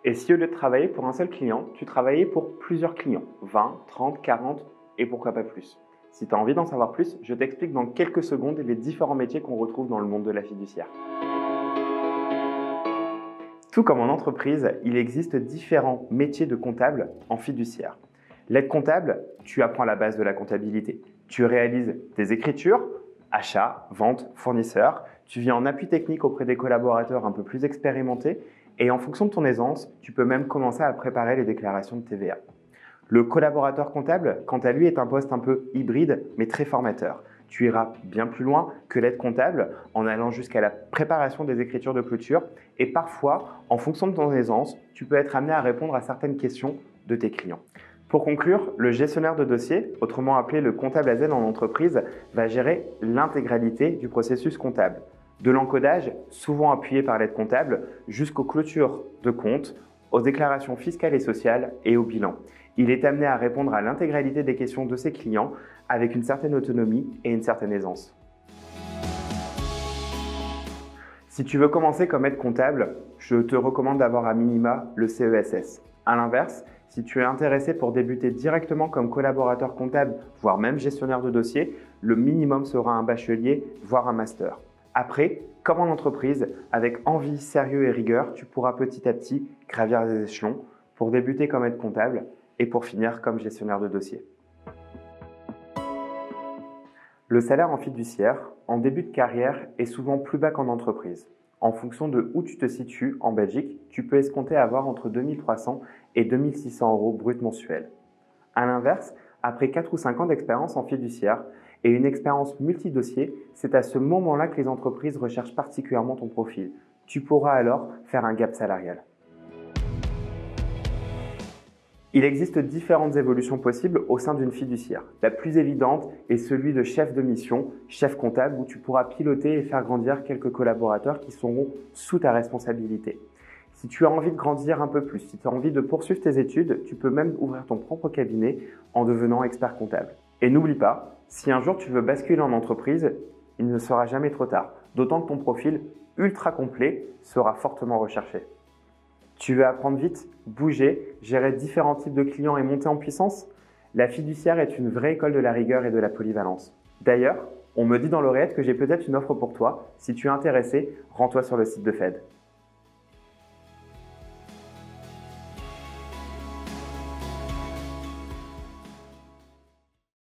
Et si au lieu de travailler pour un seul client, tu travaillais pour plusieurs clients, 20, 30, 40 et pourquoi pas plus. Si tu as envie d'en savoir plus, je t'explique dans quelques secondes les différents métiers qu'on retrouve dans le monde de la fiduciaire. Tout comme en entreprise, il existe différents métiers de comptable en fiduciaire. L'aide comptable, tu apprends la base de la comptabilité. Tu réalises tes écritures, achats, ventes, fournisseurs. Tu viens en appui technique auprès des collaborateurs un peu plus expérimentés et en fonction de ton aisance, tu peux même commencer à préparer les déclarations de TVA. Le collaborateur comptable, quant à lui, est un poste un peu hybride mais très formateur. Tu iras bien plus loin que l'aide comptable en allant jusqu'à la préparation des écritures de clôture et parfois, en fonction de ton aisance, tu peux être amené à répondre à certaines questions de tes clients. Pour conclure, le gestionnaire de dossier, autrement appelé le comptable à Z en entreprise, va gérer l'intégralité du processus comptable. De l'encodage, souvent appuyé par l'aide comptable, jusqu'aux clôtures de comptes, aux déclarations fiscales et sociales et au bilan. Il est amené à répondre à l'intégralité des questions de ses clients avec une certaine autonomie et une certaine aisance. Si tu veux commencer comme aide comptable, je te recommande d'avoir à minima le CESS. A l'inverse, si tu es intéressé pour débuter directement comme collaborateur comptable, voire même gestionnaire de dossier, le minimum sera un bachelier, voire un master. Après, comme en entreprise, avec envie, sérieux et rigueur, tu pourras petit à petit gravir les échelons pour débuter comme aide comptable et pour finir comme gestionnaire de dossier. Le salaire en fiduciaire, en début de carrière, est souvent plus bas qu'en entreprise. En fonction de où tu te situes en Belgique, tu peux escompter avoir entre 2 300 et 2 600 € brut mensuels. A l'inverse, après 4 ou 5 ans d'expérience en fiduciaire et une expérience multi-dossier, c'est à ce moment-là que les entreprises recherchent particulièrement ton profil. Tu pourras alors faire un gap salarial. Il existe différentes évolutions possibles au sein d'une fiduciaire. La plus évidente est celui de chef de mission, chef comptable, où tu pourras piloter et faire grandir quelques collaborateurs qui seront sous ta responsabilité. Si tu as envie de grandir un peu plus, si tu as envie de poursuivre tes études, tu peux même ouvrir ton propre cabinet en devenant expert comptable. Et n'oublie pas, si un jour tu veux basculer en entreprise, il ne sera jamais trop tard, d'autant que ton profil ultra complet sera fortement recherché. Tu veux apprendre vite, bouger, gérer différents types de clients et monter en puissance? La fiduciaire est une vraie école de la rigueur et de la polyvalence. D'ailleurs, on me dit dans l'oreillette que j'ai peut-être une offre pour toi. Si tu es intéressé, rends-toi sur le site de Fed.